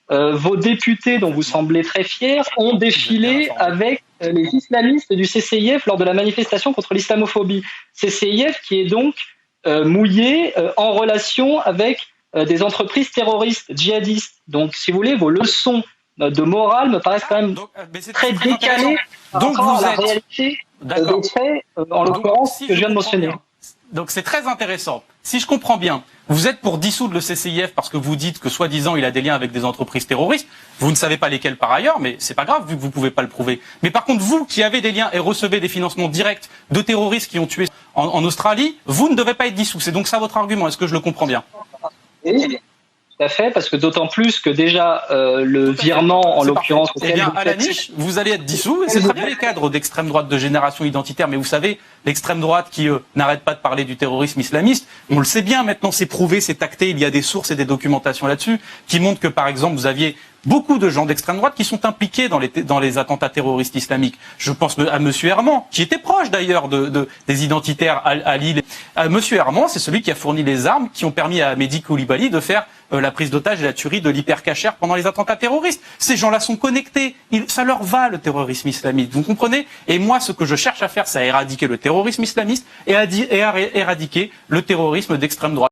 vos députés, dont vous semblez très fiers, ont défilé avec les islamistes du CCIF lors de la manifestation contre l'islamophobie. CCIF qui est donc mouillé en relation avec des entreprises terroristes, djihadistes. Donc, si vous voulez, vos leçons de morale me paraissent quand même très décalées par rapport à la réalité des faits, en l'occurrence, que je viens de mentionner. Donc c'est très intéressant. Si je comprends bien, vous êtes pour dissoudre le CCIF parce que vous dites que soi-disant il a des liens avec des entreprises terroristes. Vous ne savez pas lesquelles par ailleurs, mais c'est pas grave vu que vous pouvez pas le prouver. Mais par contre, vous qui avez des liens et recevez des financements directs de terroristes qui ont tué en Australie, vous ne devez pas être dissous. C'est donc ça votre argument. Est-ce que je le comprends bien? Oui, tout à fait, parce que d'autant plus que déjà le virement, en l'occurrence... Eh bien, à la niche, vous allez être dissous, et c'est très bien les cadres d'extrême droite de génération identitaire, mais vous savez, l'extrême droite qui n'arrête pas de parler du terrorisme islamiste, on le sait bien maintenant, c'est prouvé, c'est acté, il y a des sources et des documentations là-dessus, qui montrent que par exemple, vous aviez beaucoup de gens d'extrême droite qui sont impliqués dans les attentats terroristes islamiques. Je pense à M. Herman, qui était proche d'ailleurs des identitaires à Lille. M. Herman, c'est celui qui a fourni les armes qui ont permis à Mehdi Koulibaly de faire la prise d'otage et la tuerie de l'hypercacher pendant les attentats terroristes. Ces gens-là sont connectés. Ça leur va, le terrorisme islamiste. Vous comprenez? Et moi, ce que je cherche à faire, c'est à éradiquer le terrorisme islamiste et à éradiquer le terrorisme d'extrême droite.